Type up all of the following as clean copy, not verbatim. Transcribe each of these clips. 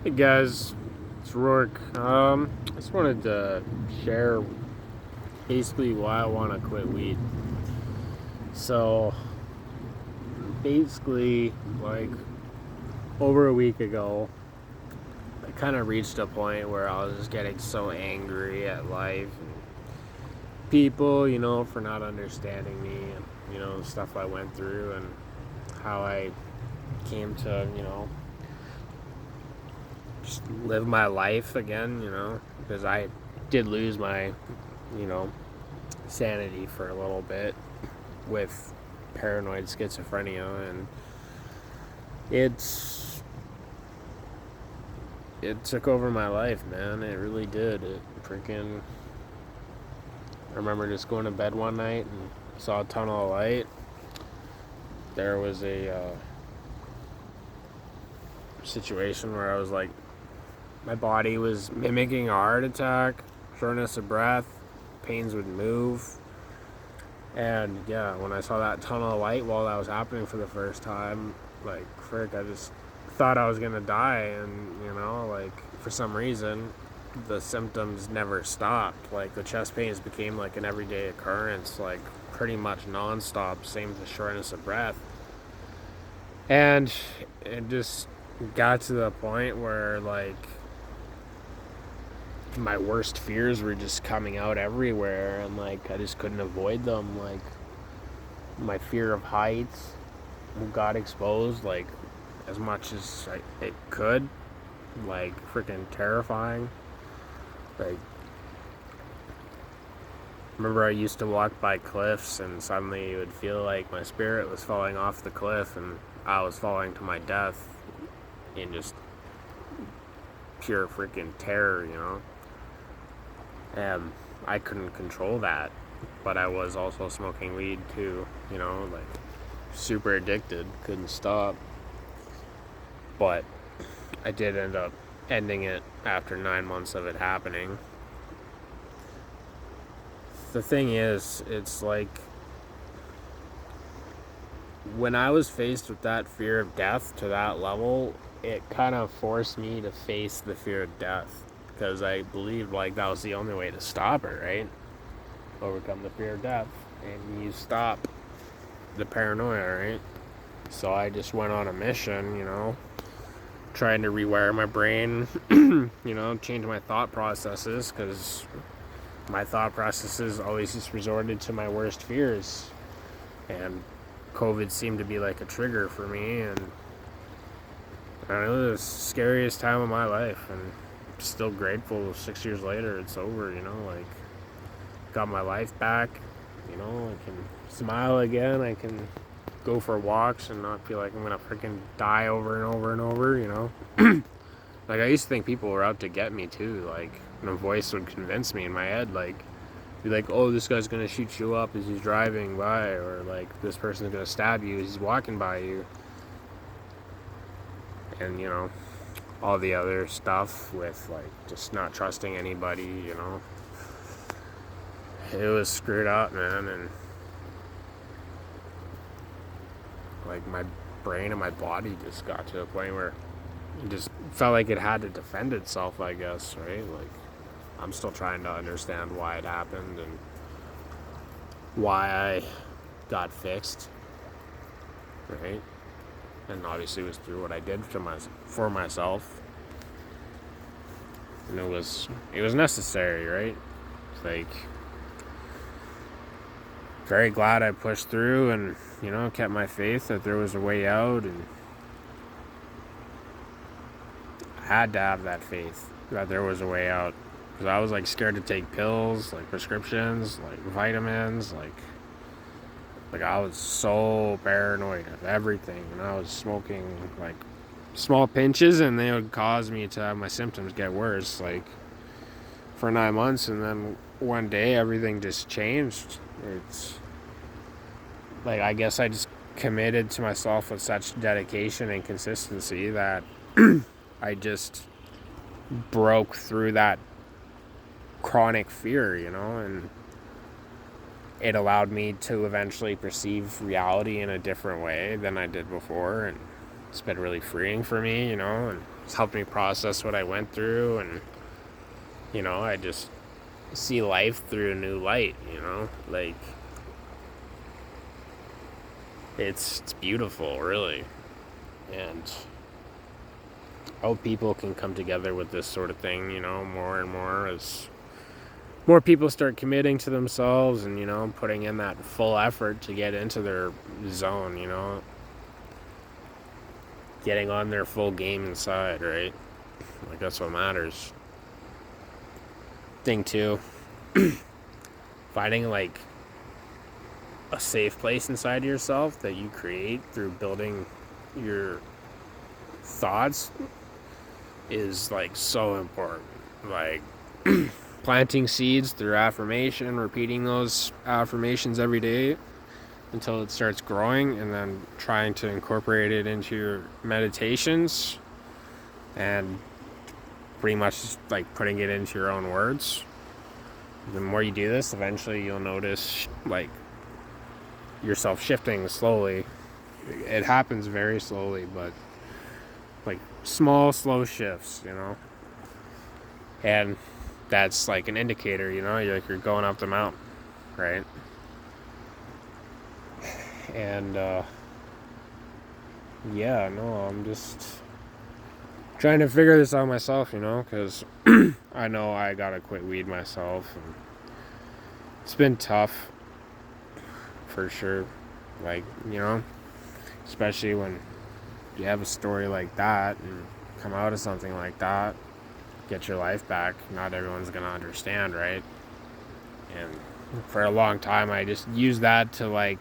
Hey guys, it's Rourke. I just wanted to share basically why I want to quit weed. So, basically, like over a week ago, I kind of reached a point where I was just getting so angry at life and people, for not understanding me and, the stuff I went through and how I came to, just live my life again, because I did lose my, you know, sanity for a little bit with paranoid schizophrenia, and it's it took over my life, man. It really did. It freaking I remember just going to bed one night and saw a tunnel of light. There was a situation where I was like, my body was mimicking a heart attack, shortness of breath, pains would move. And yeah, when I saw that tunnel of light while that was happening for the first time, like, frick, I just thought I was gonna die. And, like, for some reason, the symptoms never stopped. Like, the chest pains became like an everyday occurrence, like, pretty much nonstop. Same with the shortness of breath. And it just got to the point where, like, my worst fears were just coming out everywhere, and like I just couldn't avoid them. Like, my fear of heights got exposed, like, as much as it could. Like, freaking terrifying. Like, remember I used to walk by cliffs and suddenly it would feel like my spirit was falling off the cliff and I was falling to my death in just pure freaking terror, And I couldn't control that, but I was also smoking weed too, like, super addicted, couldn't stop. But I did end up ending it after 9 months of it happening. The thing is, it's like when I was faced with that fear of death to that level, it kind of forced me to face the fear of death because I believed like that was the only way to stop it, right? Overcome the fear of death, and you stop the paranoia, right? So I just went on a mission, trying to rewire my brain, change my thought processes, because my thought processes always just resorted to my worst fears. And COVID seemed to be like a trigger for me, and I don't know, it was the scariest time of my life, and I'm still grateful 6 years later it's over, like, got my life back, I can smile again, I can go for walks and not feel like I'm gonna freaking die over and over and over. Like, I used to think people were out to get me too, like, and a voice would convince me in my head, like, be like, oh, this guy's gonna shoot you up as he's driving by, or like, this person's gonna stab you as he's walking by you. And, all the other stuff with, like, just not trusting anybody. It was screwed up, man, and like, my brain and my body just got to a point where it just felt like it had to defend itself, I guess, right? Like, I'm still trying to understand why it happened and why I got fixed, right? And obviously it was through what I did for myself, and it was necessary, right? It's like, very glad I pushed through and, kept my faith that there was a way out, and I had to have that faith that there was a way out, because I was like scared to take pills, like prescriptions, like vitamins, like I was so paranoid of everything, and I was smoking like small pinches and they would cause me to have my symptoms get worse, like, for 9 months. And then one day everything just changed. It's like, I guess I just committed to myself with such dedication and consistency that I just broke through that chronic fear, and it allowed me to eventually perceive reality in a different way than I did before, and it's been really freeing for me, and It's helped me process what I went through, and I just see life through a new light. Like it's beautiful, really, and I hope people can come together with this sort of thing, more and more as more people start committing to themselves and, putting in that full effort to get into their zone, getting on their full game inside, right? Like, that's what matters. Thing two, finding like a safe place inside yourself that you create through building your thoughts is like so important. Like, planting seeds through affirmation, repeating those affirmations every day until it starts growing, and then trying to incorporate it into your meditations and pretty much like putting it into your own words. The more you do this, eventually you'll notice like yourself shifting slowly. It happens very slowly, but like small, slow shifts, and that's like an indicator, you're going up the mountain, right? And I'm just trying to figure this out myself, because I know I gotta quit weed myself, and it's been tough for sure. Like, especially when you have a story like that and come out of something like that, get your life back, not everyone's gonna understand, right? And for a long time I just used that to like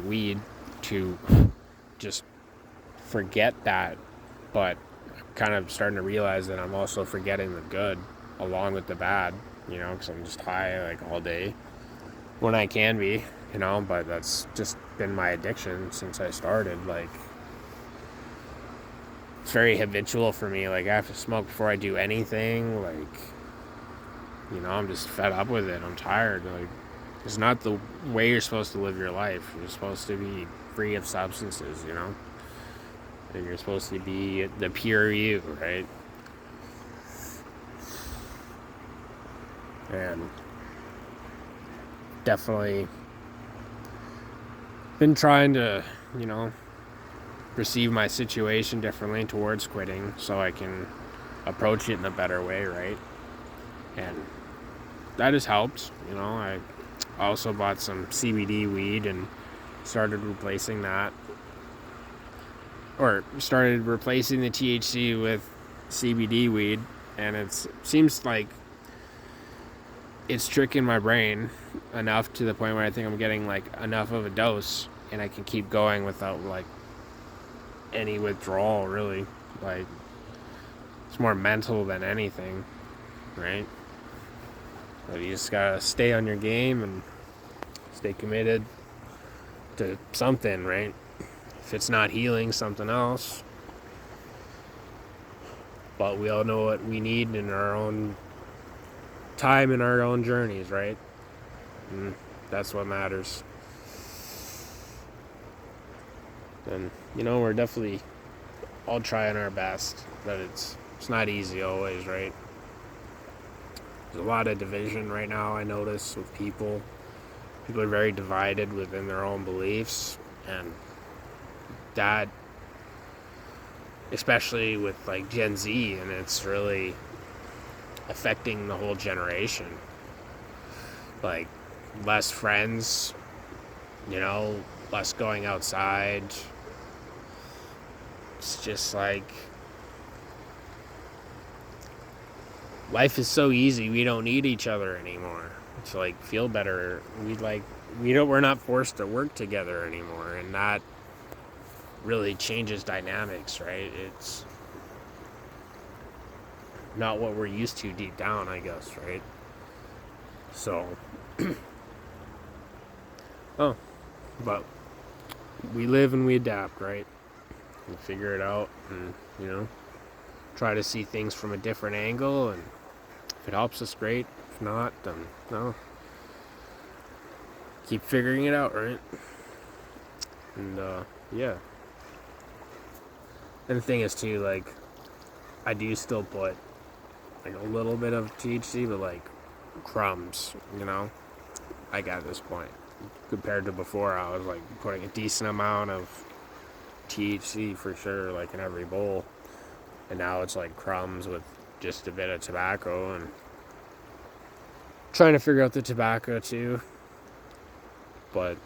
weed to just forget that, but kind of starting to realize that I'm also forgetting the good along with the bad, because I'm just high like all day when I can be, but that's just been my addiction since I started. Like, it's very habitual for me. Like, I have to smoke before I do anything. Like, I'm just fed up with it. I'm tired. Like, it's not the way you're supposed to live your life. You're supposed to be free of substances, and you're supposed to be the pure you, right? And definitely been trying to, perceive my situation differently towards quitting so I can approach it in a better way, right? And that has helped. I also bought some CBD weed and started replacing that, or started replacing the THC with CBD weed, and it seems like it's tricking my brain enough to the point where I think I'm getting like enough of a dose and I can keep going without like any withdrawal, really. Like, it's more mental than anything, right? But you just gotta stay on your game and stay committed to something, right? If it's not healing, something else. But we all know what we need in our own time, in our own journeys, right? And that's what matters. And we're definitely all trying our best, but it's not easy always, right? There's a lot of division right now, I notice, with people. People are very divided within their own beliefs, and that, especially with like Gen Z, and it's really affecting the whole generation. Like, less friends, less going outside. It's just like, life is so easy, we don't need each other anymore to like feel better. We're not forced to work together anymore, and that really changes dynamics, right? It's not what we're used to deep down, I guess, right? So but we live and we adapt, right? We figure it out, and try to see things from a different angle, and if it helps us, great. If not, then no. Keep figuring it out, right? And yeah. And the thing is too, like, I do still put like a little bit of THC, but like crumbs, you know, like at this point. Compared to before, I was like putting a decent amount of THC for sure, like in every bowl. And now it's like crumbs with just a bit of tobacco, and trying to figure out the tobacco too. But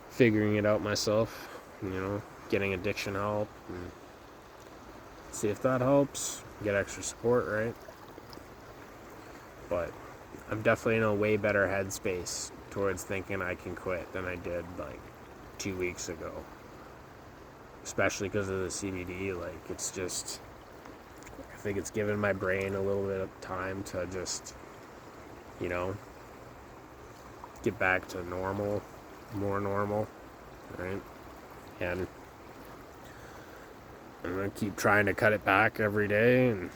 figuring it out myself, you know, getting addiction help and see if that helps. Get extra support, right? But I'm definitely in a way better headspace towards thinking I can quit than I did like 2 weeks ago. Especially because of the CBD. Like, it's just, I think it's given my brain a little bit of time to just, you know, get back to normal, more normal, right? And I'm going to keep trying to cut it back every day, and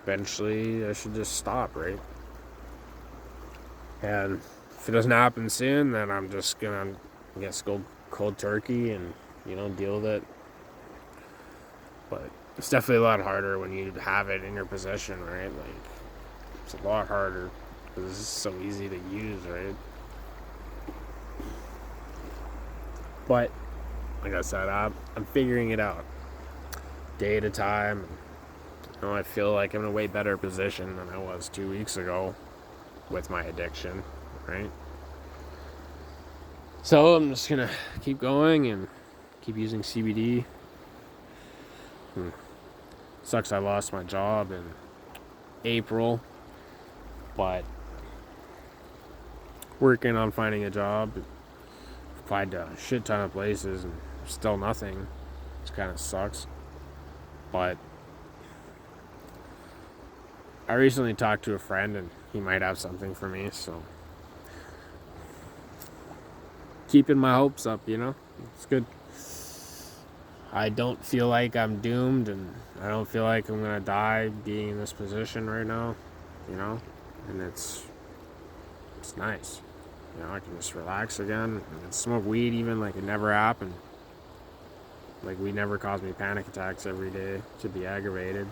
eventually I should just stop, right? And if it doesn't happen soon, then I'm just going to, I guess, go cold turkey and, you know, deal with it. But it's definitely a lot harder when you have it in your possession, right? Like, it's a lot harder because it's so easy to use, right? But like I said, I'm figuring it out day at a time. You know, I feel like I'm in a way better position than I was 2 weeks ago with my addiction, right? So I'm just gonna keep going and keep using CBD. Sucks I lost my job in April, but working on finding a job. Applied to a shit ton of places and still nothing. It kind of sucks. But I recently talked to a friend and he might have something for me, so keeping my hopes up, you know? It's good. I don't feel like I'm doomed, and I don't feel like I'm gonna die being in this position right now, you know? And it's nice. You know, I can just relax again and smoke weed even like it never happened. Like, weed never caused me panic attacks every day to be aggravated.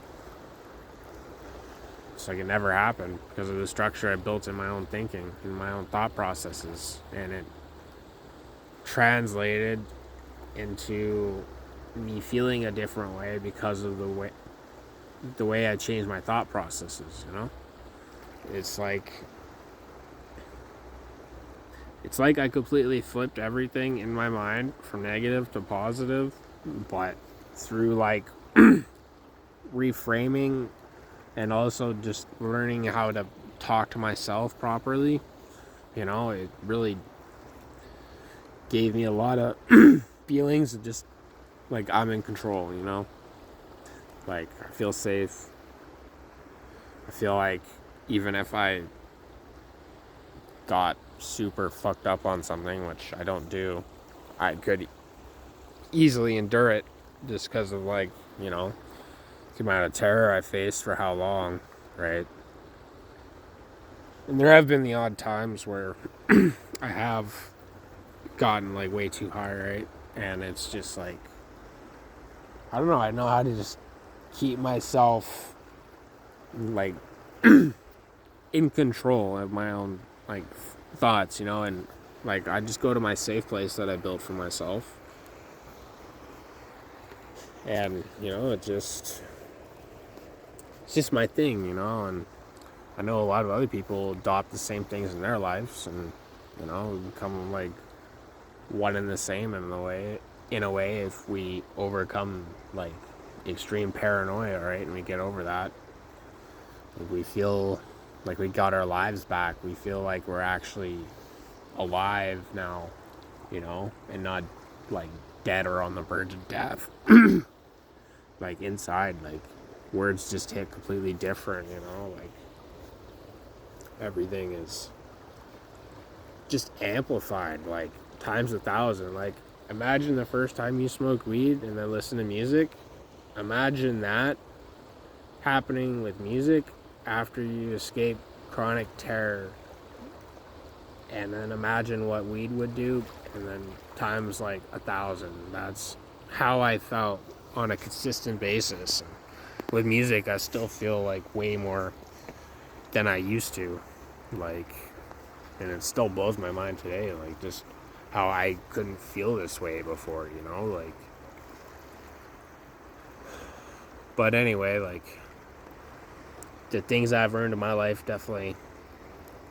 It's like it never happened because of the structure I built in my own thinking, in my own thought processes. And it translated into me feeling a different way because of the way I changed my thought processes, you know? It's like I completely flipped everything in my mind from negative to positive, but through like reframing and also just learning how to talk to myself properly, you know, it really gave me a lot of feelings of just like I'm in control, you know? Like, I feel safe. I feel like even if I got super fucked up on something, which I don't do, I could easily endure it just because of, like, you know, the amount of terror I faced for how long, right? And there have been the odd times where I have gotten like way too high, right? And it's just like, I don't know, I know how to just keep myself like in control of my own like thoughts, you know, and like I just go to my safe place that I built for myself. And, you know, it's just my thing, you know, and I know a lot of other people adopt the same things in their lives, and, you know, we become like one and the same in a way if we overcome like extreme paranoia, right? And we get over that. Like, we feel like we got our lives back. We feel like we're actually alive now, you know, and not like dead or on the verge of death. Like, inside, like, words just hit completely different, you know, like everything is just amplified like times 1,000. Like, imagine the first time you smoke weed and then listen to music. Imagine that happening with music after you escape chronic terror, and then imagine what weed would do, and then times like 1,000. That's how I felt on a consistent basis. And with music, I still feel like way more than I used to. Like, and it still blows my mind today, like, just how I couldn't feel this way before, you know? Like, but anyway, like, the things I've learned in my life definitely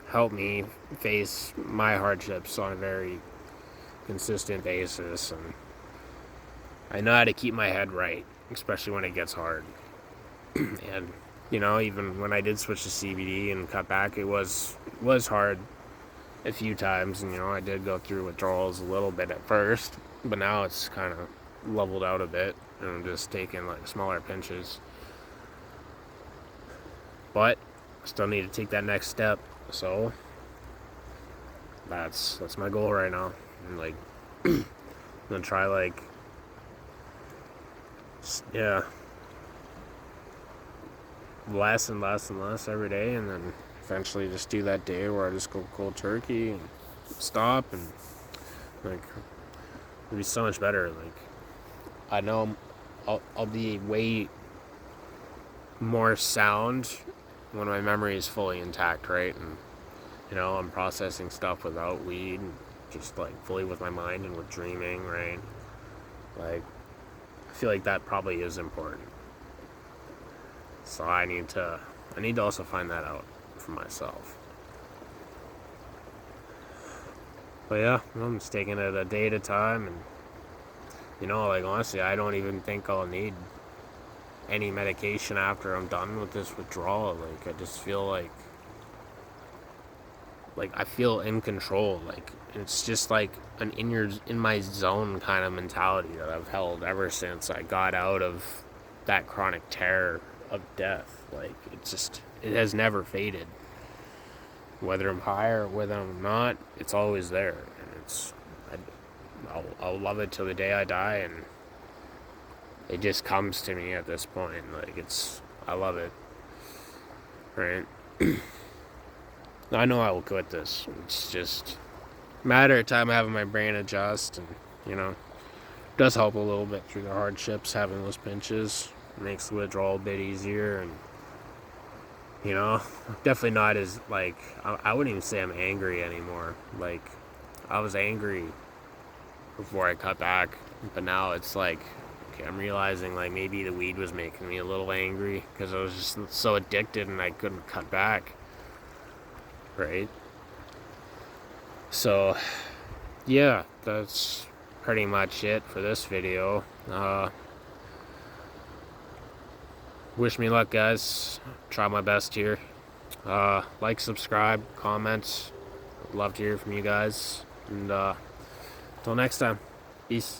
help me face my hardships on a very consistent basis, and I know how to keep my head right, especially when it gets hard. And you know, even when I did switch to CBD and cut back, it was hard a few times, and you know, I did go through withdrawals a little bit at first, but now it's kind of leveled out a bit, and I'm just taking like smaller pinches. But I still need to take that next step, so that's my goal right now. And like, I'm gonna try like, yeah, less and less and less every day, and then eventually just do that day where I just go cold turkey and stop, and like, it'll be so much better. Like, I know I'll be way more sound when my memory is fully intact, right? And you know, I'm processing stuff without weed, and just like fully with my mind and with dreaming, right? Like, I feel like that probably is important. So I need to also find that out for myself. But yeah, I'm just taking it a day at a time, and you know, like, honestly, I don't even think I'll need any medication after I'm done with this withdrawal. Like, I just feel like I feel in control. Like, it's just like an in my zone kind of mentality that I've held ever since I got out of that chronic terror of death. Like, it has never faded. Whether I'm high or whether I'm not, it's always there, and I'll love it till the day I die, and it just comes to me at this point. Like, I love it, right? I know I will quit this. It's just a matter of time having my brain adjust, and you know, it does help a little bit through the hardships. Having those pinches makes the withdrawal a bit easier, and you know, definitely not as like, I wouldn't even say I'm angry anymore. Like, I was angry before I cut back, but now it's like, okay, I'm realizing like maybe the weed was making me a little angry because I was just so addicted and I couldn't cut back, right? So yeah, that's pretty much it for this video. Wish me luck, guys. Try my best here. Like, subscribe, comment. I'd love to hear from you guys. And until next time, peace.